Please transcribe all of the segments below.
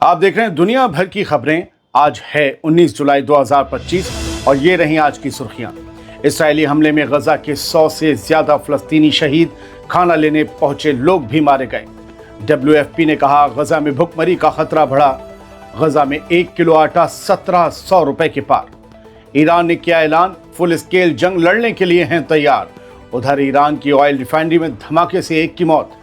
आप देख रहे हैं दुनिया भर की खबरें। आज है 19 जुलाई 2025 और ये रही आज की सुर्खियां। इसराइली हमले में गजा के 100 से ज्यादा फलस्तीनी शहीद, खाना लेने पहुंचे लोग भी मारे गए। WFP ने कहा गजा में भुखमरी का खतरा बढ़ा। गजा में 1 किलो आटा 1700 रुपए के पार। ईरान ने किया ऐलान, फुल स्केल जंग लड़ने के लिए हैं तैयार। उधर ईरान की ऑयल रिफाइनरी में धमाके से एक की मौत।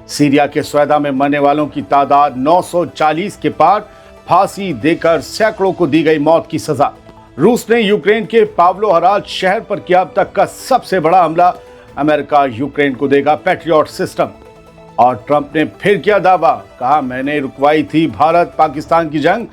सीरिया के स्वेदा में मरने वालों की तादाद 940 के पार। फांसी देकर सैकड़ों को दी गई मौत की सजा। रूस ने यूक्रेन के पाव्लोहराद शहर पर किया अब तक का सबसे बड़ा हमला। अमेरिका यूक्रेन को देगा पैट्रियट सिस्टम। और ट्रंप ने फिर किया दावा, कहा मैंने रुकवाई थी भारत पाकिस्तान की जंग।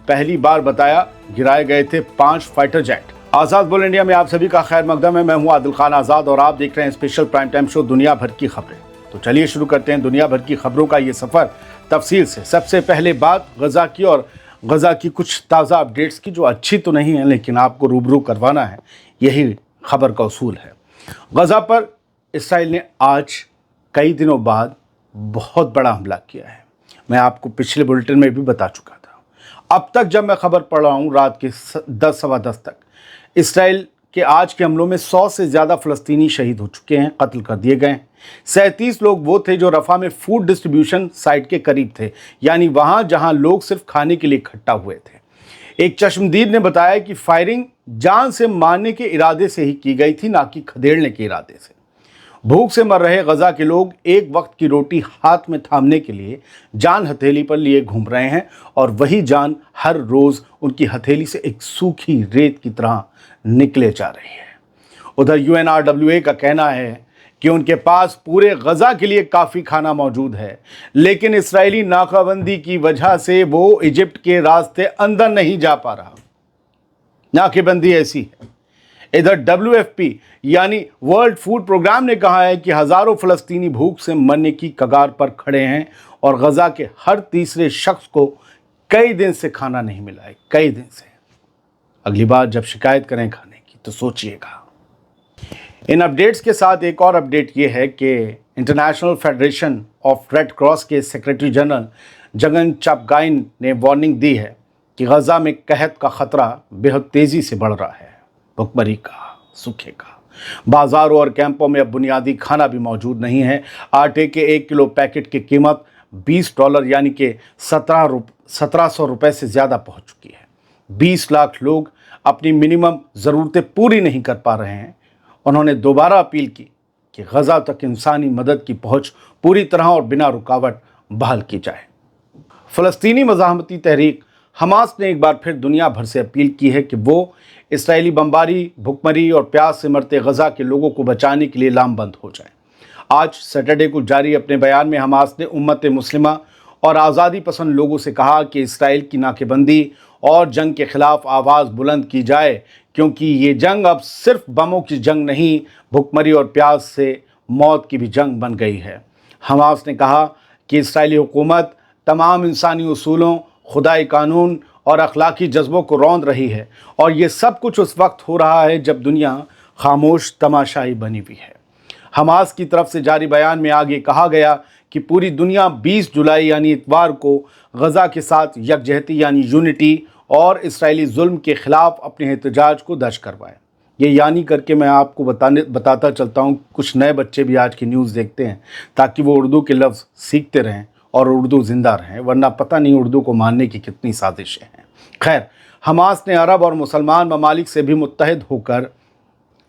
पहली बार बताया गिराए गए थे 5 फाइटर जेट। आजाद बोल इंडिया में आप सभी का खैर मकदम है। मैं हूं आदिल खान आजाद और आप देख रहे हैं स्पेशल प्राइम टाइम शो दुनिया भर की खबरें। तो चलिए शुरू करते हैं दुनिया भर की खबरों का ये सफर तफसील से। सबसे पहले बात गजा की और गजा की कुछ ताज़ा अपडेट्स की, जो अच्छी तो नहीं है लेकिन आपको रूबरू करवाना है, यही खबर का उसूल है। गजा पर इसराइल ने आज कई दिनों बाद बहुत बड़ा हमला किया है। मैं आपको पिछले बुलेटिन में भी बता चुका था। अब तक जब मैं खबर पढ़ रहा हूँ रात के 10 सवा 10 तक, इसराइल के आज के हमलों में 100 से ज़्यादा फ़लस्तीनी शहीद हो चुके हैं, कत्ल कर दिए गए हैं। 37 लोग वो थे जो रफ़ा में फूड डिस्ट्रीब्यूशन साइट के करीब थे, यानी वहाँ जहाँ लोग सिर्फ खाने के लिए इकट्ठा हुए थे। एक चश्मदीद ने बताया कि फायरिंग जान से मारने के इरादे से ही की गई थी, ना कि खदेड़ने के इरादे से। भूख से मर रहे गजा के लोग एक वक्त की रोटी हाथ में थामने के लिए जान हथेली पर लिए घूम रहे हैं, और वही जान हर रोज़ उनकी हथेली से एक सूखी रेत की तरह निकले जा रही है। उधर UNRWA का कहना है कि उनके पास पूरे गजा के लिए काफ़ी खाना मौजूद है, लेकिन इस्राएली नाकाबंदी की वजह से वो इजिप्ट के रास्ते अंदर नहीं जा पा रहा। नाकेबंदी ऐसी है। इधर WFP यानी वर्ल्ड फूड प्रोग्राम ने कहा है कि हज़ारों फ़लस्तीनी भूख से मरने की कगार पर खड़े हैं और गजा के हर तीसरे शख्स को कई दिन से खाना नहीं मिला है, कई दिन से। अगली बार जब शिकायत करें खाने की तो सोचिएगा। इन अपडेट्स के साथ एक और अपडेट ये है कि international federation of red cross के सेक्रेटरी जनरल जगन चापगाइन ने वार्निंग दी है कि गजा में कहत का खतरा बेहद तेज़ी से बढ़ रहा है। भुखमरी का, सूखे का। बाज़ारों और कैंपों में अब बुनियादी खाना भी मौजूद नहीं है। आटे के 1 किलो पैकेट की कीमत $20 यानी कि 1700 रुपये से ज़्यादा पहुंच चुकी है। 20 लाख लोग अपनी मिनिमम ज़रूरतें पूरी नहीं कर पा रहे हैं। उन्होंने दोबारा अपील की कि गजा तक इंसानी मदद की पहुंच पूरी तरह और बिना रुकावट बहाल की जाए। फ़लस्तीनी मज़ाहमती तहरीक हमास ने एक बार फिर दुनिया भर से अपील की है कि वो इसराइली बमबारी, भुखमरी और प्यास से मरते गजा के लोगों को बचाने के लिए लामबंद हो जाए। आज सैटरडे को जारी अपने बयान में हमास ने उम्मत मुस्लिमा और आज़ादी पसंद लोगों से कहा कि इसराइल की नाकेबंदी और जंग के खिलाफ आवाज़ बुलंद की जाए, क्योंकि ये जंग अब सिर्फ बमों की जंग नहीं, भुखमरी और प्यास से मौत की भी जंग बन गई है। हमास ने कहा कि इसराइली हुकूमत तमाम इंसानी उसूलों, खुदाई कानून और अखलाकी जज्बों को रौंद रही है, और ये सब कुछ उस वक्त हो रहा है जब दुनिया खामोश तमाशाई बनी हुई है। हमास की तरफ से जारी बयान में आगे कहा गया कि पूरी दुनिया 20 जुलाई यानी इतवार को गजा के साथ यकजहती यानी यूनिटी और इसराइली जुल्म के ख़िलाफ़ अपने एहतजाज को दर्ज करवाए। ये यानी करके मैं आपको बताता चलता हूँ, कुछ नए बच्चे भी आज की न्यूज़ देखते हैं ताकि वो उर्दू के लफ्ज़ सीखते रहें और उर्दू ज़िंदा रहें, वरना पता नहीं उर्दू को मारने की कितनी साजिशें हैं। खैर, हमास ने अरब और मुसलमान ममालिक से भी मुत्तहिद होकर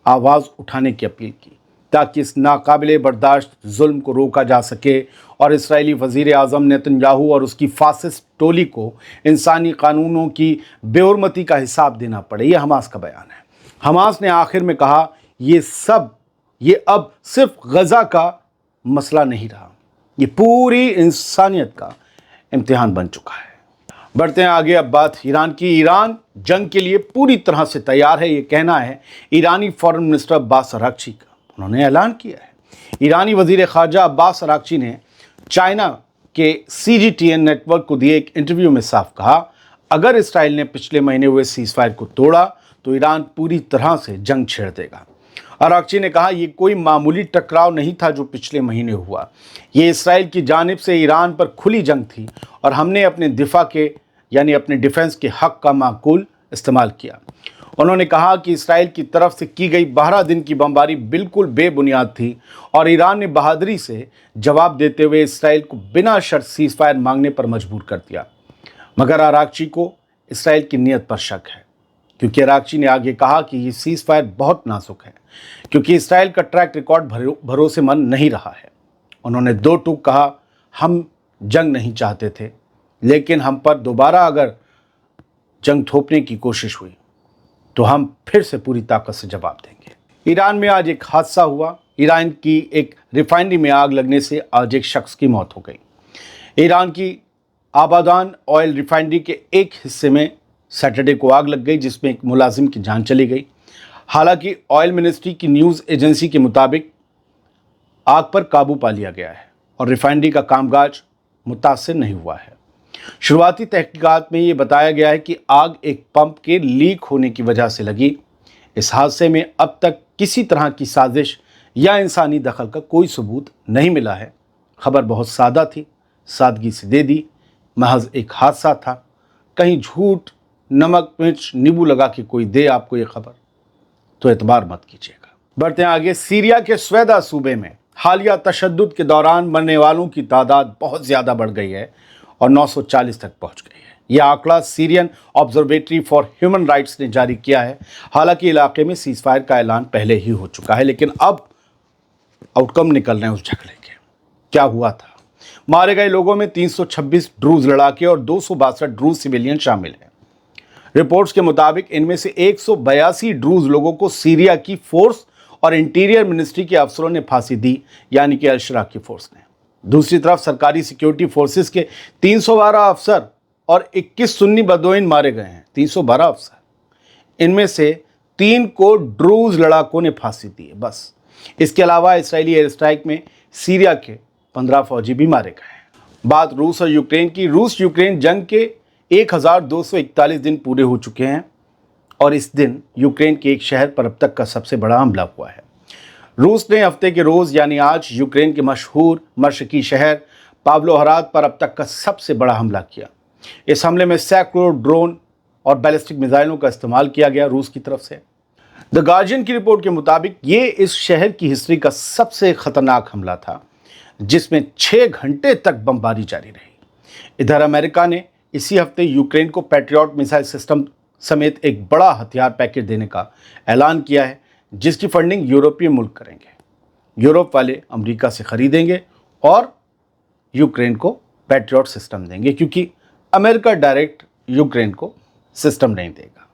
आवाज़ उठाने की अपील की ताकि इस नाकाबिले बर्दाश्त जुल्म को रोका जा सके और इसराइली वज़ीर आज़म नेतन्याहू और उसकी फासिस्ट टोली को इंसानी कानूनों की बेहुरमती का हिसाब देना पड़े। यह हमास का बयान है। हमास ने आखिर में कहा, ये अब सिर्फ गजा का मसला नहीं रहा, ये पूरी इंसानियत का इम्तिहान बन चुका है। बढ़ते हैं आगे अब बात ईरान की। ईरान जंग के लिए पूरी तरह से तैयार है, ये कहना है ईरानी फॉरेन मिनिस्टर अब्बास अरागची का। उन्होंने ऐलान किया है। ईरानी वज़ीर ख़ारजा अब्बास अरागची ने चाइना के CGTN नेटवर्क को दिए एक इंटरव्यू में साफ कहा, अगर इसराइल ने पिछले महीने हुए सीज़फायर को तोड़ा तो ईरान पूरी तरह से जंग छेड़ देगा। अराक्ची ने कहा, ये कोई मामूली टकराव नहीं था जो पिछले महीने हुआ। ये इसराइल की जानिब से ईरान पर खुली जंग थी और हमने अपने दिफा के यानी अपने डिफेंस के हक का माकूल इस्तेमाल किया। उन्होंने कहा कि इसराइल की तरफ से की गई 12 दिन की बमबारी बिल्कुल बेबुनियाद थी और ईरान ने बहादुरी से जवाब देते हुए इसराइल को बिना शर्त सीज फायर मांगने पर मजबूर कर दिया। मगर अराक्ची को इसराइल की नीयत पर शक है, क्योंकि अराक्ची ने आगे कहा कि ये सीज फायर बहुत नाजुक है, क्योंकि इसराइल का ट्रैक रिकॉर्ड भरोसेमंद नहीं रहा है। उन्होंने दो टूक कहा, हम जंग नहीं चाहते थे, लेकिन हम पर दोबारा अगर जंग थोपने की कोशिश हुई तो हम फिर से पूरी ताकत से जवाब देंगे। ईरान में आज एक हादसा हुआ। ईरान की एक रिफाइनरी में आग लगने से आज एक शख्स की मौत हो गई। ईरान की आबादान ऑयल रिफाइनरी के एक हिस्से में सैटरडे को आग लग गई, जिसमें एक मुलाजिम की जान चली गई। हालांकि ऑयल मिनिस्ट्री की न्यूज़ एजेंसी के मुताबिक आग पर काबू पा लिया गया है और रिफाइनरी का कामकाज मुतासिर नहीं हुआ है। शुरुआती तहकीकात में ये बताया गया है कि आग एक पंप के लीक होने की वजह से लगी। इस हादसे में अब तक किसी तरह की साजिश या इंसानी दखल का कोई सबूत नहीं मिला है। खबर बहुत सादा थी, सादगी से दे दी, महज एक हादसा था। कहीं झूठ, नमक मिर्च, नींबू लगा के कोई दे आपको ये खबर तो एतबार मत कीजिएगा। बढ़ते हैं आगे। सीरिया के स्वेदा सूबे में हालिया तशद्दुद के दौरान मरने वालों की तादाद बहुत ज़्यादा बढ़ गई है और 940 तक पहुंच गई है। यह आंकड़ा Syrian observatory for human rights ने जारी किया है। हालांकि इलाके में सीज फायर का ऐलान पहले ही हो चुका है, लेकिन अब आउटकम निकल रहे हैं उस झगड़े के। क्या हुआ था? मारे गए लोगों में 326 ड्रूज लड़ाके और 262 ड्रूज सिविलियन शामिल हैं। रिपोर्ट्स के मुताबिक इनमें से 182 ड्रूज लोगों को सीरिया की फोर्स और इंटीरियर मिनिस्ट्री के अफसरों ने फांसी दी, यानी कि अल-शरा की फोर्स ने। दूसरी तरफ सरकारी सिक्योरिटी फोर्सेस के 312 अफसर और 21 सुन्नी बदोइन मारे गए हैं। 312 अफसर, इनमें से 3 को ड्रूज लड़ाकों ने फांसी दी है बस। इसके अलावा इसराइली एयर स्ट्राइक में सीरिया के 15 फौजी भी मारे गए हैं। बात रूस और यूक्रेन की। रूस यूक्रेन जंग के 1241 दिन पूरे हो चुके हैं और इस दिन यूक्रेन के एक शहर पर अब तक का सबसे बड़ा हमला हुआ है। रूस ने हफ्ते के रोज़ यानी आज यूक्रेन के मशहूर मशरकी शहर पावलोहराद पर अब तक का सबसे बड़ा हमला किया। इस हमले में सैकड़ों ड्रोन और बैलिस्टिक मिसाइलों का इस्तेमाल किया गया रूस की तरफ से। द गार्जियन की रिपोर्ट के मुताबिक ये इस शहर की हिस्ट्री का सबसे खतरनाक हमला था, जिसमें 6 घंटे तक बमबारी जारी रही। इधर अमेरिका ने इसी हफ्ते यूक्रेन को पैट्रियट मिसाइल सिस्टम समेत एक बड़ा हथियार पैकेज देने का ऐलान किया है, जिसकी फंडिंग यूरोपीय मुल्क करेंगे। यूरोप वाले अमेरिका से खरीदेंगे और यूक्रेन को पैट्रियट सिस्टम देंगे, क्योंकि अमेरिका डायरेक्ट यूक्रेन को सिस्टम नहीं देगा।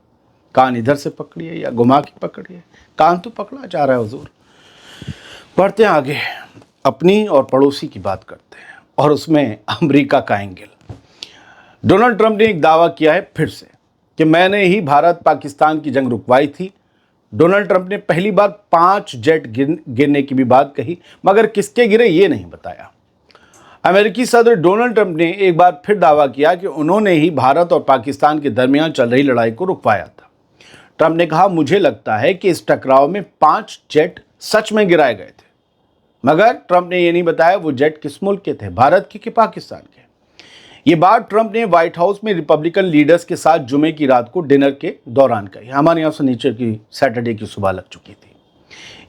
कान इधर से पकड़िए या घुमा के पकड़िए, कान तो पकड़ा जा रहा है हुजूर। बढ़ते हैं आगे, अपनी और पड़ोसी की बात करते हैं और उसमें अमेरिका का एंगल। डोनाल्ड ट्रंप ने एक दावा किया है फिर से कि मैंने ही भारत पाकिस्तान की जंग रुकवाई थी। डोनाल्ड ट्रंप ने पहली बार 5 जेट गिरने की भी बात कही, मगर किसके गिरे ये नहीं बताया। अमेरिकी सदर डोनाल्ड ट्रंप ने एक बार फिर दावा किया कि उन्होंने ही भारत और पाकिस्तान के दरमियान चल रही लड़ाई को रुकवाया था। ट्रंप ने कहा, मुझे लगता है कि इस टकराव में 5 जेट सच में गिराए गए थे, मगर ट्रंप ने यह नहीं बताया वो जेट किस मुल्क के थे, भारत के कि पाकिस्तान के। ये बात ट्रंप ने व्हाइट हाउस में रिपब्लिकन लीडर्स के साथ जुमे की रात को डिनर के दौरान कही। हमारे यहाँ सनीचर की सैटरडे की सुबह लग चुकी थी।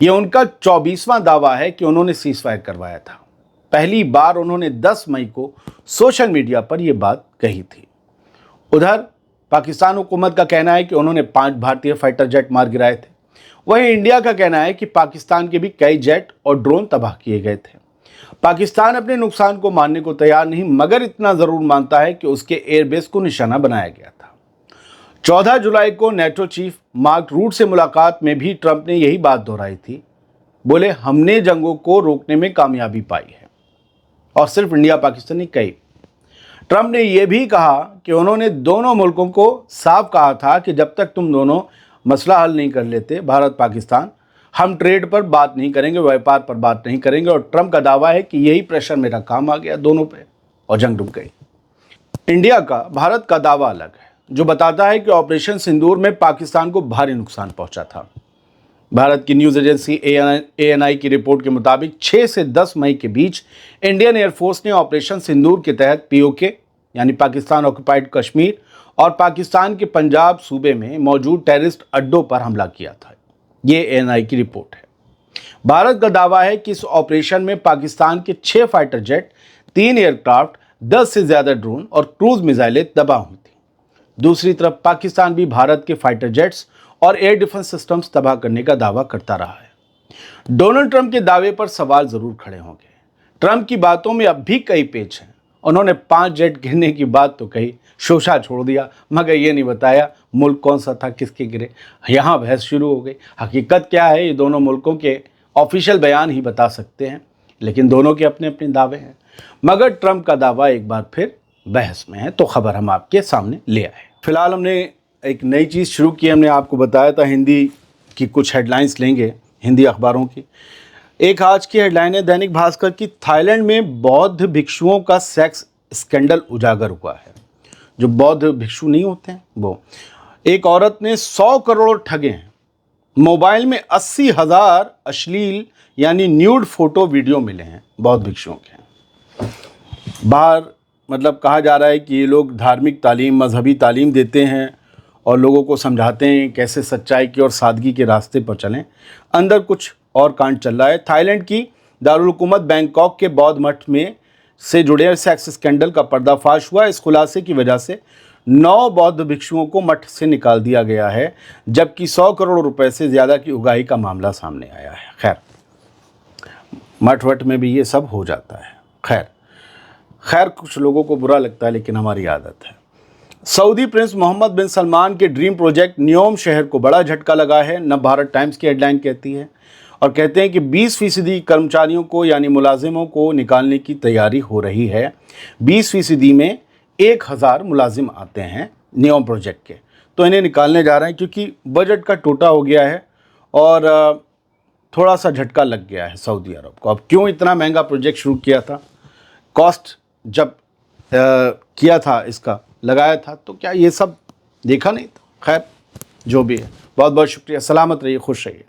ये उनका 24वां दावा है कि उन्होंने सीज फायर करवाया था। पहली बार उन्होंने 10 मई को सोशल मीडिया पर यह बात कही थी। उधर पाकिस्तान हुकूमत का कहना है कि उन्होंने 5 भारतीय फाइटर जेट मार गिराए थे। वहीं इंडिया का कहना है कि पाकिस्तान के भी कई जेट और ड्रोन तबाह किए गए थे। पाकिस्तान अपने नुकसान को मानने को तैयार नहीं, मगर इतना ज़रूर मानता है कि उसके एयरबेस को निशाना बनाया गया था। 14 जुलाई को नेटो चीफ मार्क रूट से मुलाकात में भी ट्रंप ने यही बात दोहराई थी। बोले, हमने जंगों को रोकने में कामयाबी पाई है, और सिर्फ इंडिया पाकिस्तान नहीं, कई। ट्रंप ने यह भी कहा कि उन्होंने दोनों मुल्कों को साफ कहा था कि जब तक तुम दोनों मसला हल नहीं कर लेते, भारत पाकिस्तान, हम ट्रेड पर बात नहीं करेंगे, व्यापार पर बात नहीं करेंगे। और ट्रंप का दावा है कि यही प्रेशर मेरा काम आ गया दोनों पे और जंग रुक गई। इंडिया का, भारत का दावा अलग है, जो बताता है कि ऑपरेशन सिंदूर में पाकिस्तान को भारी नुकसान पहुंचा था। भारत की न्यूज़ एजेंसी ANI की रिपोर्ट के मुताबिक 6 से 10 मई के बीच इंडियन एयरफोर्स ने ऑपरेशन सिंदूर के तहत POK यानी पाकिस्तान ऑक्युपाइड कश्मीर और पाकिस्तान के पंजाब सूबे में मौजूद टेररिस्ट अड्डों पर हमला किया था। ये ANI की रिपोर्ट है। भारत का दावा है कि इस ऑपरेशन में पाकिस्तान के 6 फाइटर जेट, 3 एयरक्राफ्ट, 10 से ज़्यादा ड्रोन और क्रूज मिसाइलें तबाह हुई थी। दूसरी तरफ पाकिस्तान भी भारत के फाइटर जेट्स और एयर डिफेंस सिस्टम्स तबाह करने का दावा करता रहा है। डोनाल्ड ट्रंप के दावे पर सवाल ज़रूर खड़े होंगे। ट्रंप की बातों में अब भी कई पेच हैं। उन्होंने 5 जेट गिरने की बात तो कही, शोशा छोड़ दिया, मगर ये नहीं बताया मुल्क कौन सा था, किसके गिरे। यहाँ बहस शुरू हो गई। हकीकत क्या है ये दोनों मुल्कों के ऑफिशियल बयान ही बता सकते हैं, लेकिन दोनों के अपने अपने दावे हैं। मगर ट्रंप का दावा एक बार फिर बहस में है, तो खबर हम आपके सामने ले आए। फिलहाल हमने एक नई चीज़ शुरू की। हमने आपको बताया था हिंदी की कुछ हेडलाइंस लेंगे, हिंदी अखबारों की। एक आज की हेडलाइन है दैनिक भास्कर की, थाईलैंड में बौद्ध भिक्षुओं का सेक्स स्कैंडल उजागर हुआ है। जो बौद्ध भिक्षु नहीं होते हैं वो, एक औरत ने 100 करोड़ ठगे हैं। मोबाइल में 80,000 अश्लील यानी न्यूड फोटो वीडियो मिले हैं बौद्ध भिक्षुओं के। बाहर मतलब कहा जा रहा है कि ये लोग धार्मिक तालीम, मजहबी तालीम देते हैं और लोगों को समझाते हैं कैसे सच्चाई की और सादगी के रास्ते पर चलें। अंदर कुछ और कांड चल रहा है। थाईलैंड की दारुल हुकूमत बैंकॉक के बौद्ध मठ में से जुड़े सेक्स स्कैंडल का पर्दाफाश हुआ। इस खुलासे की वजह से 9 बौद्ध भिक्षुओं को मठ से निकाल दिया गया है, जबकि 100 करोड़ रुपए से ज़्यादा की उगाही का मामला सामने आया है। खैर, मठ वट में भी ये सब हो जाता है। खैर कुछ लोगों को बुरा लगता है, लेकिन हमारी आदत है। सऊदी प्रिंस मोहम्मद बिन सलमान के ड्रीम प्रोजेक्ट न्योम शहर को बड़ा झटका लगा है। नव भारत टाइम्स की हेडलाइन कहती है और कहते हैं कि 20% कर्मचारियों को यानी मुलाजिमों को निकालने की तैयारी हो रही है। 20% में 1000 मुलाजिम आते हैं न्योम प्रोजेक्ट के, तो इन्हें निकालने जा रहे हैं क्योंकि बजट का टोटा हो गया है और थोड़ा सा झटका लग गया है सऊदी अरब को। अब क्यों इतना महंगा प्रोजेक्ट शुरू किया था, कॉस्ट जब किया था इसका लगाया था, तो क्या ये सब देखा नहीं था। खैर जो भी है, बहुत बहुत शुक्रिया। सलामत रहिए, खुश रहिए।